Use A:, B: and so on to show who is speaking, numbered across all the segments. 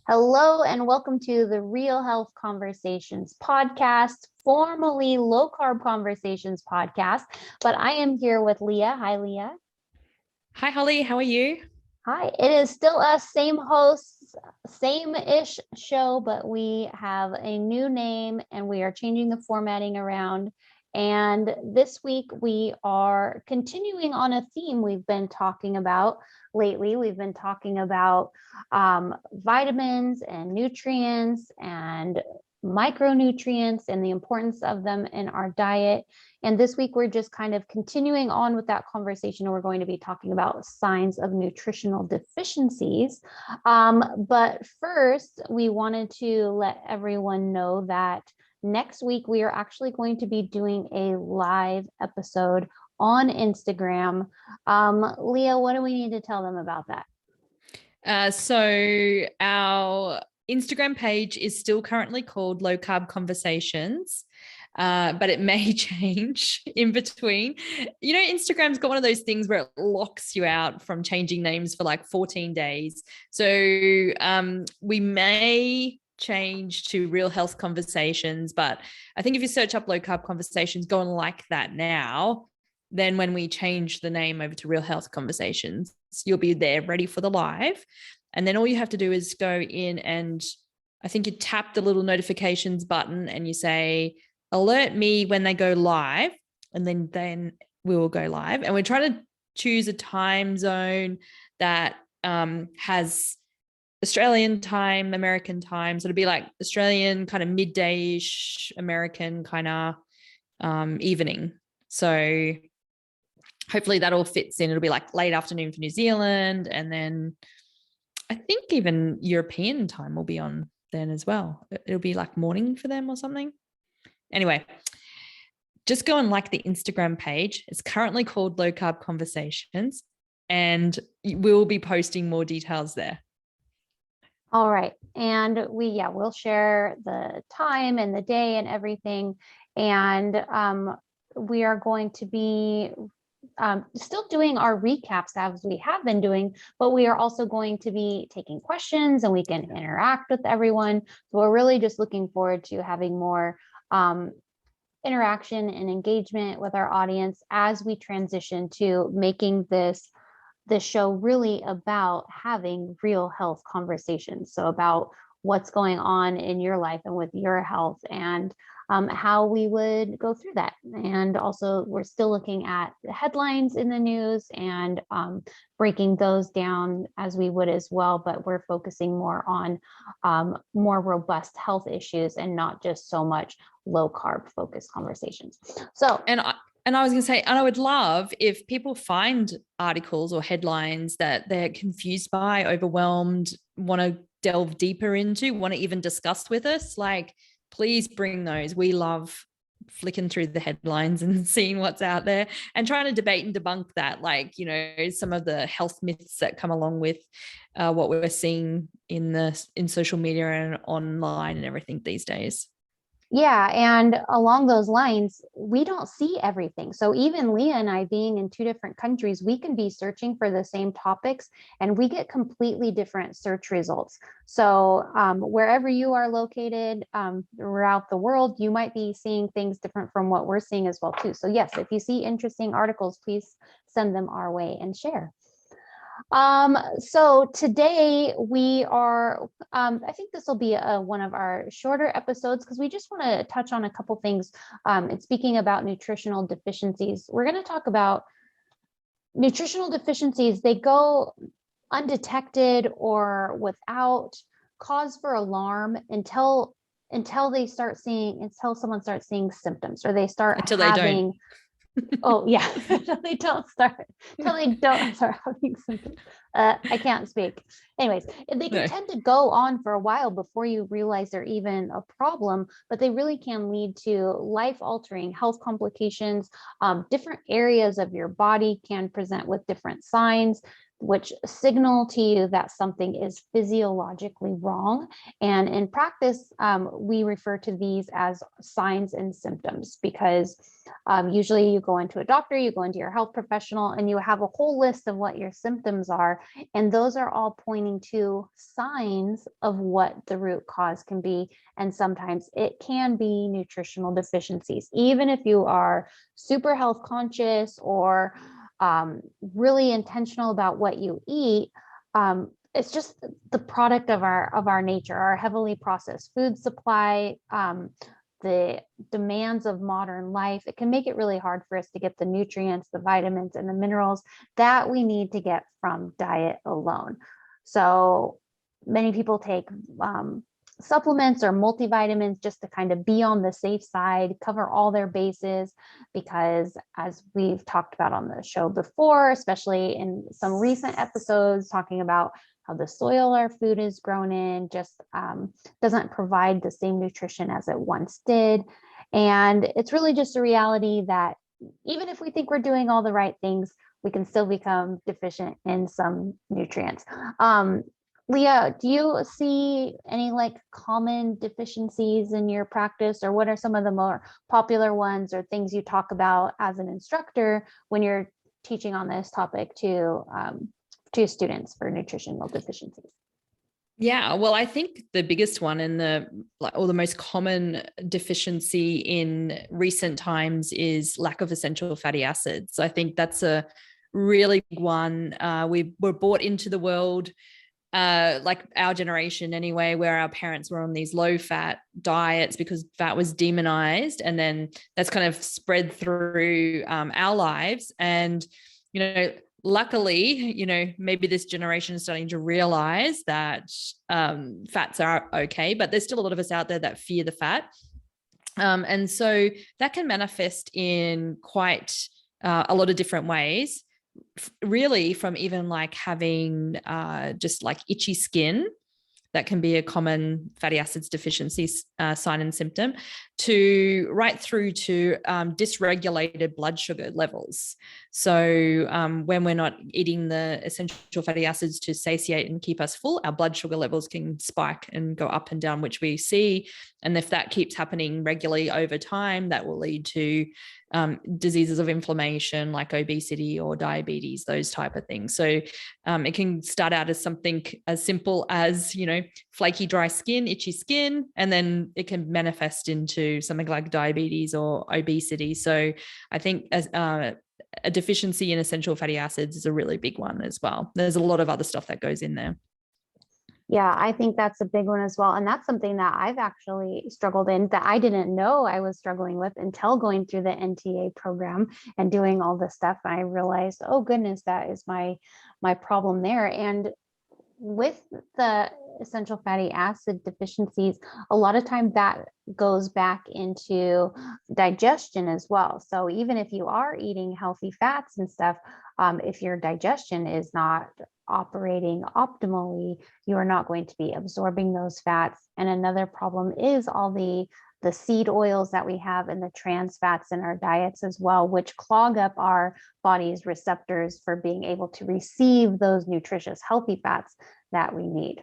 A: Hello and welcome to the Real Health Conversations podcast, formerly Low Carb Conversations podcast. But I am here with Leah. Hi, Leah.
B: Hi, Holly. How are you?
A: Hi. It is still us, same hosts, same-ish show, but we have a new name and we are changing the formatting around. And this week we are continuing on a theme we've been talking about lately. We've been talking about vitamins and nutrients and micronutrients and the importance of them in our diet. And this week, we're just kind of continuing on with that conversation. We're going to be talking about signs of nutritional deficiencies. But first, we wanted to let everyone know that next week, we are actually going to be doing a live episode on Instagram. Leah, what do we need to tell them about that?
B: So our Instagram page is still currently called Low Carb Conversations, but it may change in between. You know, Instagram's got one of those things where it locks you out from changing names for like 14 days. So we may change to Real Health Conversations, but I think if you search up Low Carb Conversations, go and like that now. Then when we change the name over to Real Health Conversations, you'll be there ready for the live. And then all you have to do is go in and I think you tap the little notifications button and you say, alert me when they go live. And then we will go live. And we're trying to choose a time zone that has Australian time, American time. So it'll be like Australian kind of midday-ish, American kind of evening. So hopefully that all fits in. It'll be like late afternoon for New Zealand. And then I think even European time will be on then as well. It'll be like morning for them or something. Anyway, just go and like the Instagram page. It's currently called Low Carb Conversations, and we'll be posting more details there.
A: All right. And we'll share the time and the day and everything. And we are going to be still doing our recaps as we have been doing, but we are also going to be taking questions and we can interact with everyone. So we're really just looking forward to having more interaction and engagement with our audience as we transition to making this show really about having real health conversations. So about what's going on in your life and with your health and how we would go through that. And also we're still looking at the headlines in the news and breaking those down as we would as well, but we're focusing more on more robust health issues and not just so much low carb focused conversations. So,
B: and I was going to say, and I would love if people find articles or headlines that they're confused by, overwhelmed, want to delve deeper into, want to even discuss with us, like, please bring those. We love flicking through the headlines and seeing what's out there and trying to debate and debunk that, like, you know, some of the health myths that come along with what we're seeing in social media and online and everything these days.
A: Yeah. And along those lines, we don't see everything. So even Leah and I being in two different countries, we can be searching for the same topics and we get completely different search results. So wherever you are located throughout the world, you might be seeing things different from what we're seeing as well too. So yes, if you see interesting articles, please send them our way and share. So today we are, I think this will be one of our shorter episodes because we just want to touch on a couple things. And speaking about nutritional deficiencies, we're going to talk about nutritional deficiencies. They go undetected or without cause for alarm until someone starts seeing symptoms or they start
B: until
A: having.
B: They don't.
A: Oh yeah, until they don't start having symptoms. I can't speak. Anyways, they can tend to go on for a while before you realize they're even a problem, but they really can lead to life-altering health complications. Different areas of your body can present with different signs. which signal to you that something is physiologically wrong. And in practice, we refer to these as signs and symptoms, because usually you go into a doctor, you go into your health professional, and you have a whole list of what your symptoms are. And those are all pointing to signs of what the root cause can be. And sometimes it can be nutritional deficiencies, even if you are super health conscious or really intentional about what you eat. It's just the product of our nature, our heavily processed food supply, the demands of modern life. It can make it really hard for us to get the nutrients, the vitamins, and the minerals that we need to get from diet alone. So many people take supplements or multivitamins just to kind of be on the safe side, cover all their bases, because as we've talked about on the show before, especially in some recent episodes, talking about how the soil our food is grown in just doesn't provide the same nutrition as it once did. And it's really just a reality that even if we think we're doing all the right things, we can still become deficient in some nutrients. Leah, do you see any like common deficiencies in your practice, or what are some of the more popular ones or things you talk about as an instructor when you're teaching on this topic to students for nutritional deficiencies?
B: Yeah, well, I think the biggest one and the most common deficiency in recent times is lack of essential fatty acids. I think that's a really big one. We were brought into the world, like our generation anyway, where our parents were on these low fat diets because fat was demonized, and then that's kind of spread through our lives. And luckily, maybe this generation is starting to realize that fats are okay, but there's still a lot of us out there that fear the fat. And so that can manifest in quite a lot of different ways, really, from even like having just like itchy skin. That can be a common fatty acids deficiency sign and symptom, to right through to dysregulated blood sugar levels. So when we're not eating the essential fatty acids to satiate and keep us full, our blood sugar levels can spike and go up and down, which we see. And if that keeps happening regularly over time, that will lead to diseases of inflammation like obesity or diabetes, those type of things. So it can start out as something as simple as, flaky, dry skin, itchy skin, and then it can manifest into something like diabetes or obesity. So I think as a deficiency in essential fatty acids is a really big one as well. There's a lot of other stuff that goes in there.
A: Yeah, I think that's a big one as well. And that's something that I've actually struggled in, that I didn't know I was struggling with until going through the NTA program and doing all this stuff. And I realized, oh goodness, that is my problem there. And with the essential fatty acid deficiencies, a lot of time that goes back into digestion as well. So even if you are eating healthy fats and stuff, if your digestion is not operating optimally, you are not going to be absorbing those fats. And another problem is all the seed oils that we have and the trans fats in our diets as well, which clog up our body's receptors for being able to receive those nutritious, healthy fats that we need.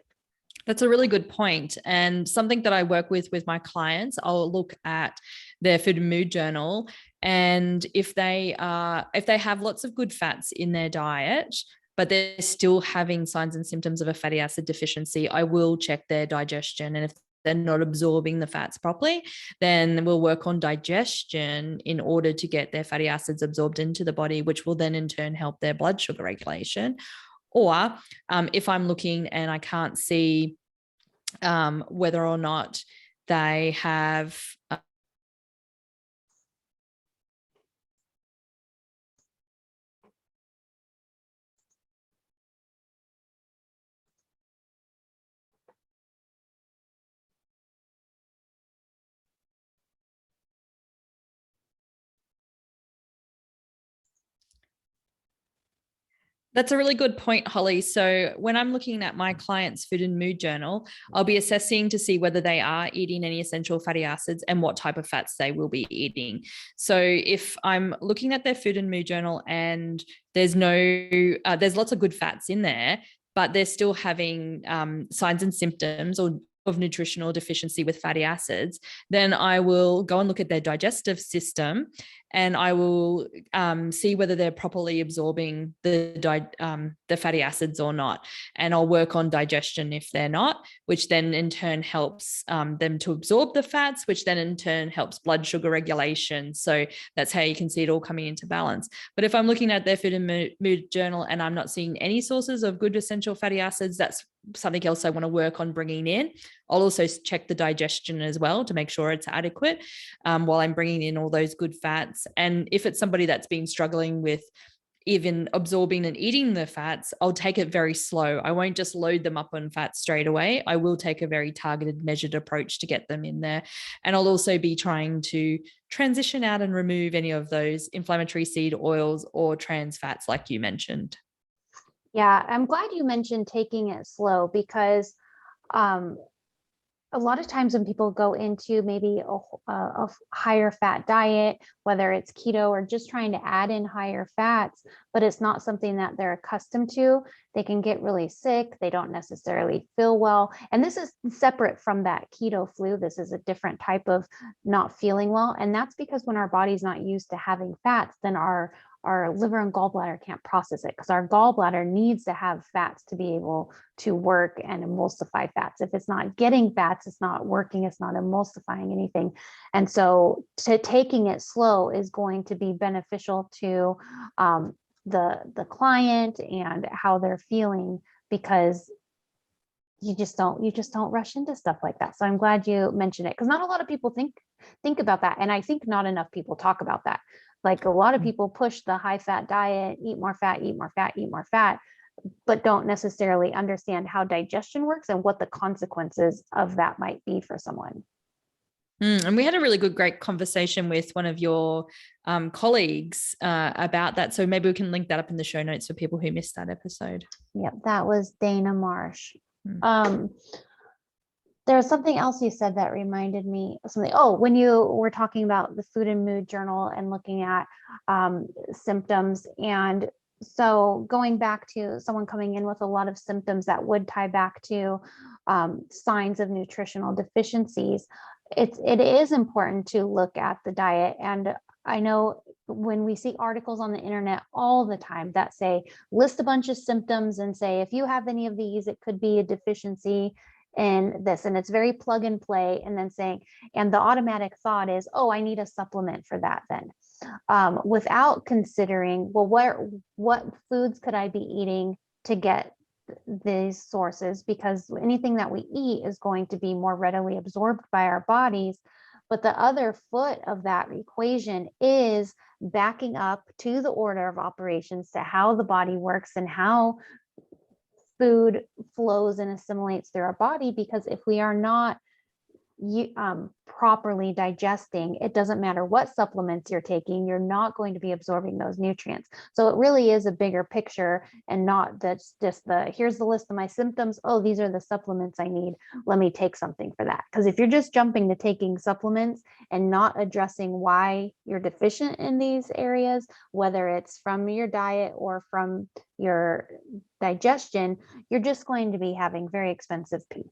B: That's a really good point. And something that I work with my clients, I'll look at their food and mood journal. And if they have lots of good fats in their diet, but they're still having signs and symptoms of a fatty acid deficiency, I will check their digestion. And if they're not absorbing the fats properly, then we'll work on digestion in order to get their fatty acids absorbed into the body, which will then in turn help their blood sugar regulation. Or if I'm looking and I can't see whether or not they have That's a really good point, Holly. So when I'm looking at my client's food and mood journal, I'll be assessing to see whether they are eating any essential fatty acids and what type of fats they will be eating. So if I'm looking at their food and mood journal and there's there's lots of good fats in there, but they're still having signs and symptoms of nutritional deficiency with fatty acids, then I will go and look at their digestive system, and I will see whether they're properly absorbing the fatty acids or not. And I'll work on digestion if they're not, which then in turn helps them to absorb the fats, which then in turn helps blood sugar regulation. So that's how you can see it all coming into balance. But if I'm looking at their food and mood journal and I'm not seeing any sources of good essential fatty acids, that's something else I want to work on bringing in. I'll also check the digestion as well to make sure it's adequate while I'm bringing in all those good fats. And if it's somebody that's been struggling with even absorbing and eating the fats, I'll take it very slow. I won't just load them up on fats straight away. I will take a very targeted, measured approach to get them in there. And I'll also be trying to transition out and remove any of those inflammatory seed oils or trans fats like you mentioned.
A: Yeah, I'm glad you mentioned taking it slow, because a lot of times when people go into maybe a higher fat diet, whether it's keto or just trying to add in higher fats, but it's not something that they're accustomed to, they can get really sick. They don't necessarily feel well. And this is separate from that keto flu. This is a different type of not feeling well. And that's because when our body's not used to having fats, then our liver and gallbladder can't process it, because our gallbladder needs to have fats to be able to work and emulsify fats. If it's not getting fats, it's not working, it's not emulsifying anything. And so taking it slow is going to be beneficial to the client and how they're feeling, because you just don't rush into stuff like that. So I'm glad you mentioned it, because not a lot of people think about that. And I think not enough people talk about that. Like a lot of people push the high fat diet, eat more fat, eat more fat, eat more fat, but don't necessarily understand how digestion works and what the consequences of that might be for someone.
B: And we had a really great conversation with one of your colleagues about that. So maybe we can link that up in the show notes for people who missed that episode.
A: Yep, that was Dana Marsh. There was something else you said that reminded me of something. Oh, when you were talking about the food and mood journal and looking at symptoms. And so going back to someone coming in with a lot of symptoms that would tie back to signs of nutritional deficiencies, it is important to look at the diet. And I know when we see articles on the internet all the time that say, list a bunch of symptoms and say, if you have any of these, it could be a deficiency in this. And it's very plug and play. And then saying, and the automatic thought is, oh, I need a supplement for that then. Without considering, well, what foods could I be eating to get these sources? Because anything that we eat is going to be more readily absorbed by our bodies. But the other foot of that equation is backing up to the order of operations to how the body works and how food flows and assimilates through our body. Because if we are not properly digesting, it doesn't matter what supplements you're taking, you're not going to be absorbing those nutrients. So it really is a bigger picture, and not that's just here's the list of my symptoms. Oh, these are the supplements I need. Let me take something for that. Because if you're just jumping to taking supplements and not addressing why you're deficient in these areas, whether it's from your diet or from your digestion, you're just going to be having very expensive pee.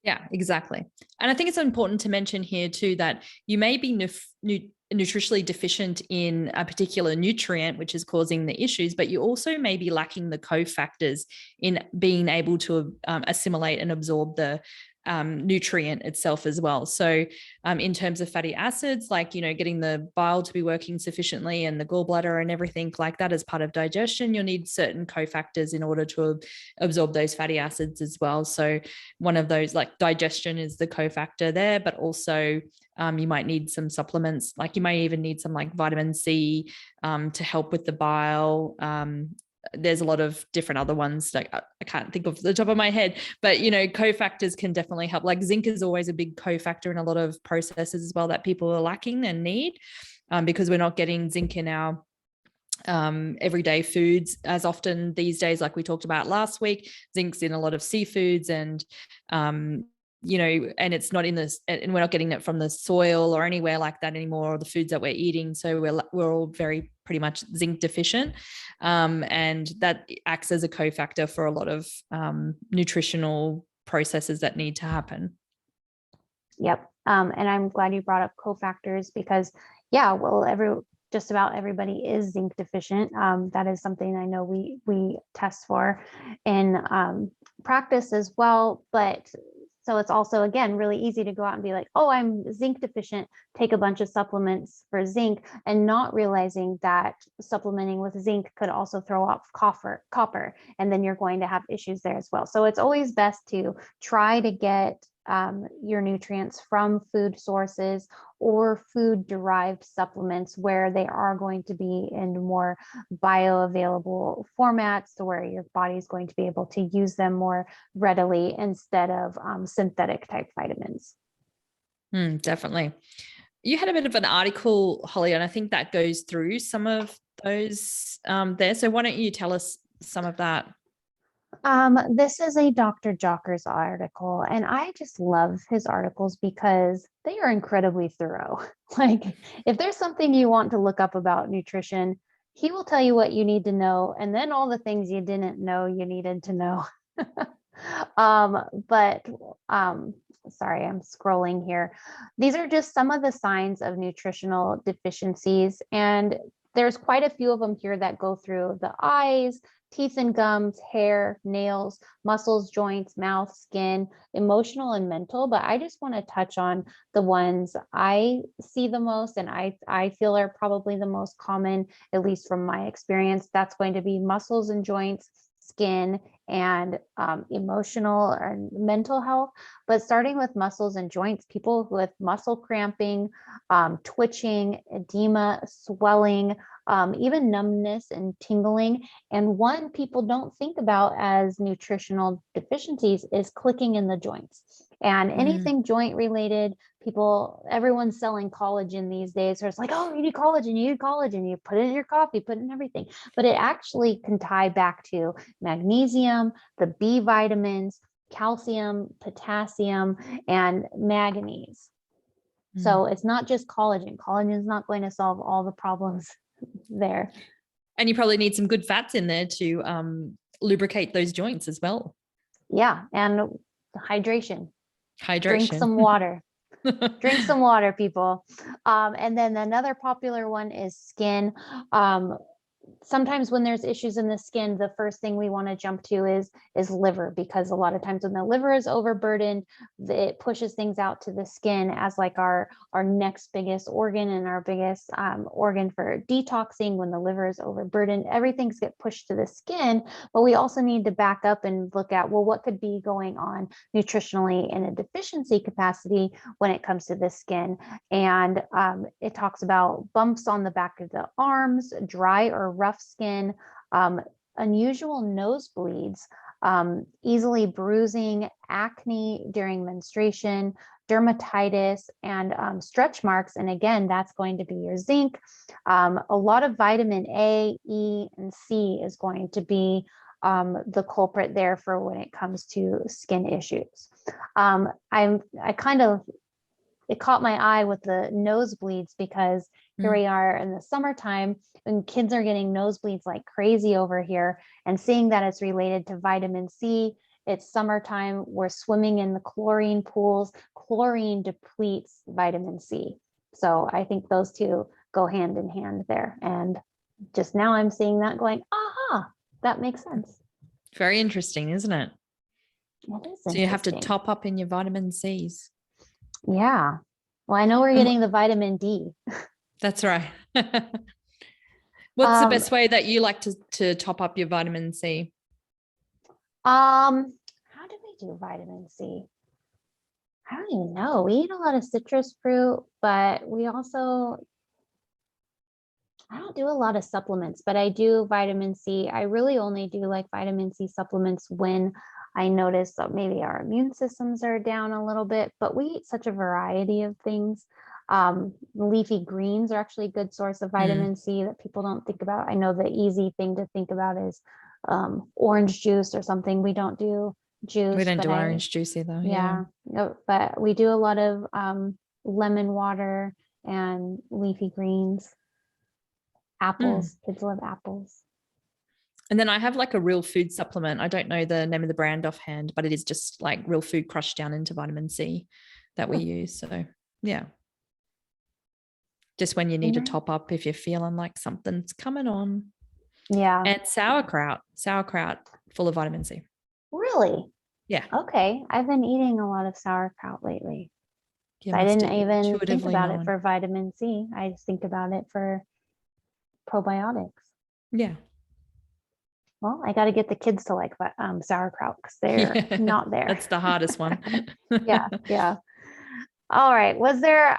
B: Yeah, exactly. And I think it's important to mention here too that you may be nutritionally deficient in a particular nutrient, which is causing the issues, but you also may be lacking the cofactors in being able to assimilate and absorb the nutrient itself as well. So in terms of fatty acids, like, getting the bile to be working sufficiently and the gallbladder and everything like that as part of digestion, you'll need certain cofactors in order to absorb those fatty acids as well. So one of those, like digestion, is the cofactor there, but also you might need some supplements, like you might even need some like vitamin C to help with the bile. There's a lot of different other ones, like I can't think of the top of my head, but cofactors can definitely help. Like zinc is always a big cofactor in a lot of processes as well that people are lacking and need, because we're not getting zinc in our everyday foods as often these days, like we talked about last week. Zinc's in a lot of seafoods, and and it's not in this, and we're not getting it from the soil or anywhere like that anymore, or the foods that we're eating. So we're all very pretty much zinc deficient, and that acts as a cofactor for a lot of nutritional processes that need to happen.
A: Yep. And I'm glad you brought up cofactors because, yeah, well, just about everybody is zinc deficient. That is something I know we test for in practice as well. But so it's also, again, really easy to go out and be like, oh, I'm zinc deficient, take a bunch of supplements for zinc, and not realizing that supplementing with zinc could also throw off copper, and then you're going to have issues there as well. So it's always best to try to get your nutrients from food sources or food derived supplements where they are going to be in more bioavailable formats, to where your body is going to be able to use them more readily instead of synthetic type vitamins.
B: Definitely. You had a bit of an article, Holly, and I think that goes through some of those there. So why don't you tell us some of that?
A: This is a Dr. Jockers article, and I just love his articles because they are incredibly thorough. Like, if there's something you want to look up about nutrition, he will tell you what you need to know, and then all the things you didn't know you needed to know. But sorry, I'm scrolling here. These are just some of the signs of nutritional deficiencies, and there's quite a few of them here that go through the eyes, teeth and gums, hair, nails, muscles, joints, mouth, skin, emotional and mental. But I just want to touch on the ones I see the most and I feel are probably the most common, at least from my experience. That's going to be muscles and joints, skin, and emotional and mental health. But starting with muscles and joints, people with muscle cramping, twitching, edema, swelling, even numbness and tingling. And one people don't think about as nutritional deficiencies is clicking in the joints. And anything joint related, everyone's selling collagen these days. So it's like, oh, you need collagen, you put it in your coffee, put it in everything. But it actually can tie back to magnesium, the B vitamins, calcium, potassium, and manganese. So it's not just collagen. Collagen is not going to solve all the problems there.
B: And you probably need some good fats in there to lubricate those joints as well.
A: Yeah, and hydration. Drink some water. Drink some water, people. And then another popular one is skin. Sometimes when there's issues in the skin, the first thing we want to jump to is liver, because a lot of times when the liver is overburdened, it pushes things out to the skin as like our next biggest organ and our biggest organ for detoxing. When the liver is overburdened, everything's get pushed to the skin. But we also need to back up and look at, well, what could be going on nutritionally in a deficiency capacity when it comes to the skin. And it talks about bumps on the back of the arms, dry or rough skin, unusual nosebleeds, easily bruising, acne during menstruation, dermatitis, and stretch marks. And again, that's going to be your zinc. A lot of vitamin A, E, and C is going to be the culprit there for when it comes to skin issues. It caught my eye with the nosebleeds, because here we are in the summertime and kids are getting nosebleeds like crazy over here, and seeing that it's related to vitamin C. It's summertime. We're swimming in the chlorine pools. Chlorine depletes vitamin C. So I think those two go hand in hand there. And just now I'm seeing that going, aha, that makes sense.
B: Very interesting, isn't it?
A: It is.
B: So you have to top up in your vitamin C's.
A: Yeah. Well, I know we're getting the vitamin D.
B: That's right. What's the best way that you like to top up your vitamin C?
A: How do we do vitamin C? I don't even know. We eat a lot of citrus fruit, but we also, I don't do a lot of supplements, but I do vitamin C. I really only do like vitamin C supplements when I notice that maybe our immune systems are down a little bit, but we eat such a variety of things. Leafy greens are actually a good source of vitamin C that people don't think about. I know the easy thing to think about is orange juice or something. We don't do juice.
B: We don't do orange juice either.
A: Yeah. No, but we do a lot of lemon water and leafy greens. Apples. Kids love apples.
B: And then I have like a real food supplement. I don't know the name of the brand offhand, but it is just like real food crushed down into vitamin C that we use. So yeah. Just when you need a top up if you're feeling like something's coming on.
A: Yeah.
B: And sauerkraut full of vitamin C.
A: Really?
B: Yeah.
A: Okay. I've been eating a lot of sauerkraut lately. I didn't even think about it for vitamin C. I just think about it for probiotics.
B: Yeah.
A: Well, I got to get the kids to like sauerkraut because they're not there.
B: That's the hardest one.
A: Yeah. All right. Was there,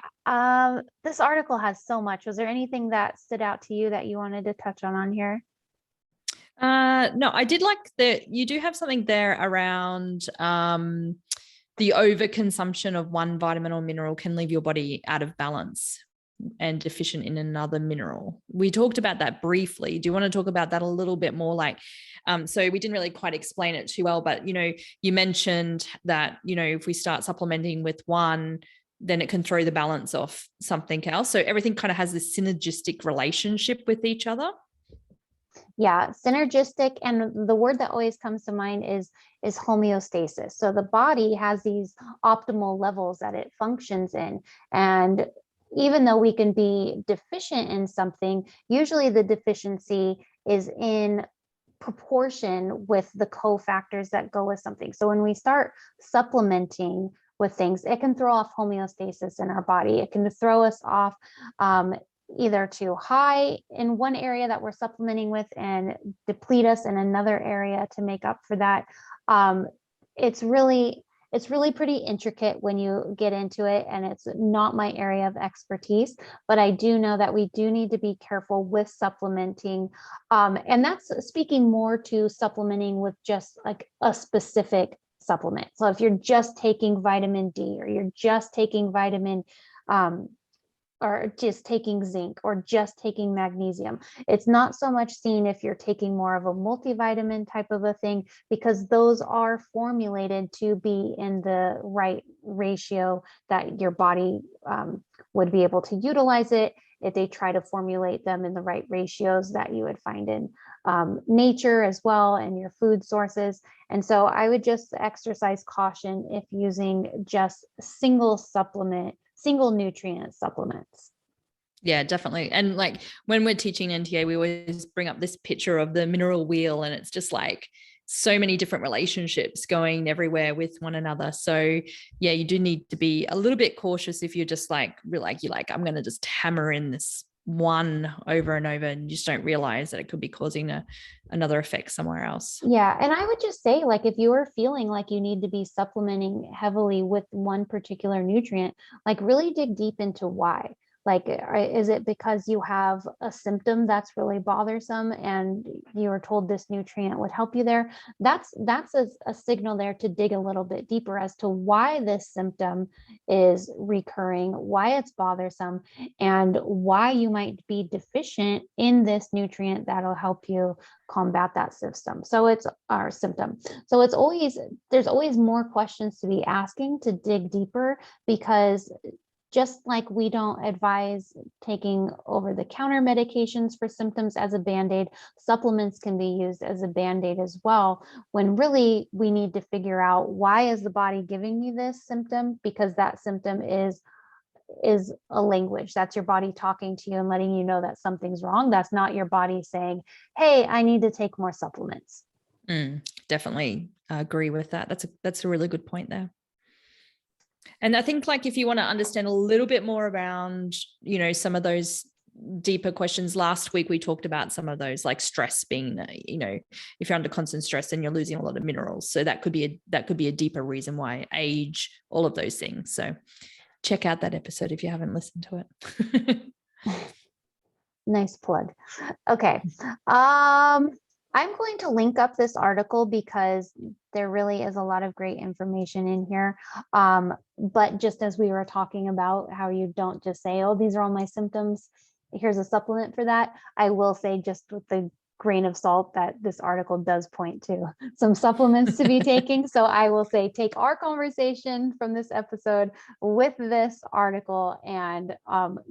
A: this article has so much. Was there anything that stood out to you that you wanted to touch on here?
B: No, I did like that you do have something there around the overconsumption of one vitamin or mineral can leave your body out of balance and deficient in another mineral. We talked about that briefly. Do you want to talk about that a little bit more? Like, so we didn't really quite explain it too well, but, you mentioned that, if we start supplementing with one, then it can throw the balance off something else. So everything kind of has this synergistic relationship with each other.
A: Yeah, synergistic. And the word that always comes to mind is homeostasis. So the body has these optimal levels that it functions in. And even though we can be deficient in something, usually the deficiency is in proportion with the cofactors that go with something. So when we start supplementing with things, it can throw off homeostasis in our body. It can throw us off either too high in one area that we're supplementing with and deplete us in another area to make up for that. It's really pretty intricate when you get into it, and it's not my area of expertise, but I do know that we do need to be careful with supplementing. And that's speaking more to supplementing with just like a specific supplement. So if you're just taking vitamin D, or you're just taking vitamin, or just taking zinc, or just taking magnesium. It's not so much seen if you're taking more of a multivitamin type of a thing, because those are formulated to be in the right ratio that your body would be able to utilize it if they try to formulate them in the right ratios that you would find in nature as well, and your food sources. And so I would just exercise caution if using just single nutrient supplements.
B: Yeah, definitely. And like when we're teaching NTA, we always bring up this picture of the mineral wheel, and it's just like so many different relationships going everywhere with one another. So yeah, you do need to be a little bit cautious if you're just like, I'm going to just hammer in this one over and over, and you just don't realize that it could be causing another effect somewhere else.
A: Yeah. And I would just say, like, if you are feeling like you need to be supplementing heavily with one particular nutrient, like really dig deep into why. Like, is it because you have a symptom that's really bothersome and you were told this nutrient would help you there? That's a signal there to dig a little bit deeper as to why this symptom is recurring, why it's bothersome, and why you might be deficient in this nutrient that'll help you combat that system. So it's our symptom. So there's always more questions to be asking to dig deeper, because just like we don't advise taking over-the-counter medications for symptoms as a Band-Aid, supplements can be used as a Band-Aid as well, when really we need to figure out, why is the body giving me this symptom? Because that symptom is a language. That's your body talking to you and letting you know that something's wrong. That's not your body saying, hey, I need to take more supplements.
B: Definitely agree with that. That's a really good point there. And I think, like, if you want to understand a little bit more around, some of those deeper questions, last week we talked about some of those, like stress being, if you're under constant stress, then you're losing a lot of minerals. So that could be a deeper reason why, age, all of those things. So check out that episode if you haven't listened to it.
A: Nice plug. Okay. All I'm going to link up this article because there really is a lot of great information in here. But just as we were talking about how you don't just say, oh, these are all my symptoms, here's a supplement for that. I will say, just with the grain of salt, that this article does point to some supplements to be taking. So I will say, take our conversation from this episode with this article and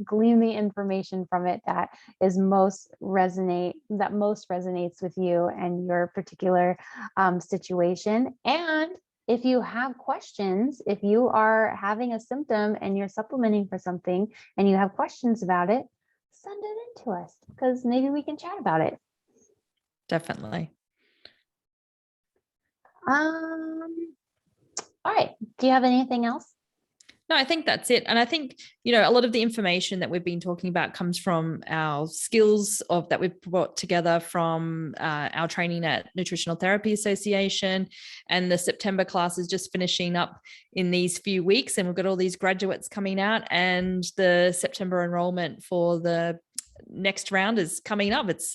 A: glean the information from it that most resonates with you and your particular situation. And if you have questions, if you are having a symptom and you're supplementing for something and you have questions about it, send it in to us, because maybe we can chat about it.
B: Definitely.
A: All right. Do you have anything else?
B: No, I think that's it. And I think, a lot of the information that we've been talking about comes from our skills that we've brought together from our training at Nutritional Therapy Association. And the September class is just finishing up in these few weeks. And we've got all these graduates coming out, and the September enrollment for the next round is coming up. It's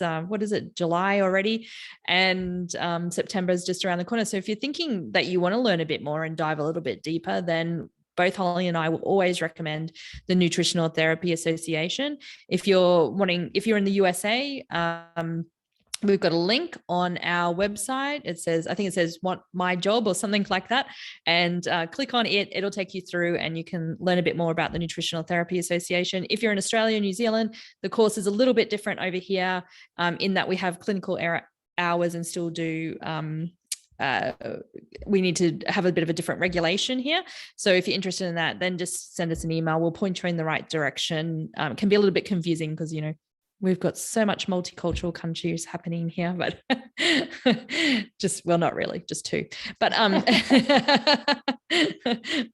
B: July already, and September is just around the corner. So if you're thinking that you want to learn a bit more and dive a little bit deeper, then both Holly and I will always recommend the Nutritional Therapy Association. If you're in the USA, we've got a link on our website. I think it says "Want My Job" or something like that. And click on it. It'll take you through and you can learn a bit more about the Nutritional Therapy Association. If you're in Australia, New Zealand, the course is a little bit different over here in that we have clinical hours and still do we need to have a bit of a different regulation here. So if you're interested in that, then just send us an email. We'll point you in the right direction. It can be a little bit confusing because, we've got so much multicultural countries happening here, but not really, just two. But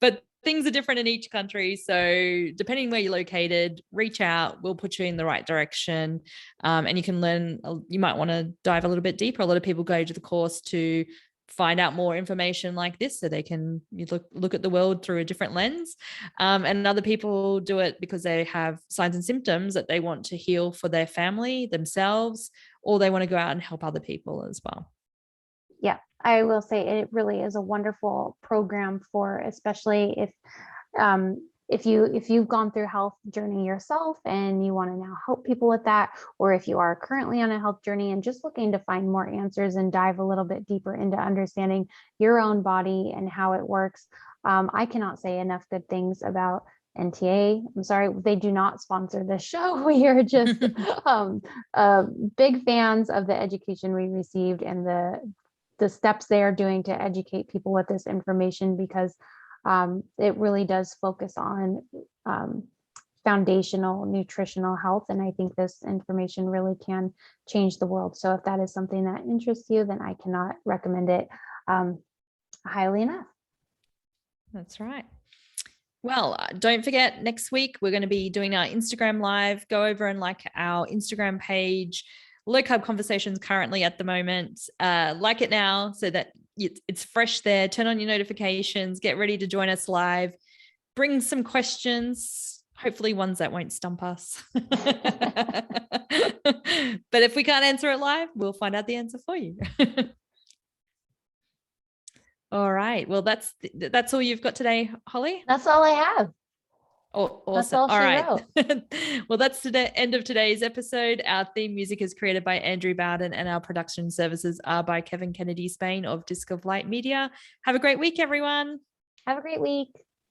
B: but things are different in each country. So depending where you're located, reach out. We'll put you in the right direction, and you can learn. You might want to dive a little bit deeper. A lot of people go to the course to find out more information like this so they can look at the world through a different lens. And other people do it because they have signs and symptoms that they want to heal for their family, themselves, or they want to go out and help other people as well.
A: Yeah, I will say it really is a wonderful program for, especially if you've gone through health journey yourself and you want to now help people with that, or if you are currently on a health journey and just looking to find more answers and dive a little bit deeper into understanding your own body and how it works. I cannot say enough good things about NTA. I'm sorry, they do not sponsor this show. We are just big fans of the education we received and the steps they are doing to educate people with this information, because it really does focus on foundational nutritional health. And I think this information really can change the world. So if that is something that interests you, then I cannot recommend it highly enough.
B: That's right. Well, don't forget, next week, we're going to be doing our Instagram live. Go over and like our Instagram page. Low Carb Conversations currently at the moment. Like it now so that it's fresh there. Turn on your notifications. Get ready to join us live. Bring some questions, hopefully ones that won't stump us. But if we can't answer it live, we'll find out the answer for you. All right. Well, that's all you've got today, Holly?
A: That's all I have.
B: Oh, awesome.
A: That's all
B: right. Well, that's the end of today's episode. Our theme music is created by Andrew Bowden and our production services are by Kevin Kennedy Spain of Disc of Light Media. Have a great week, everyone.
A: Have a great week.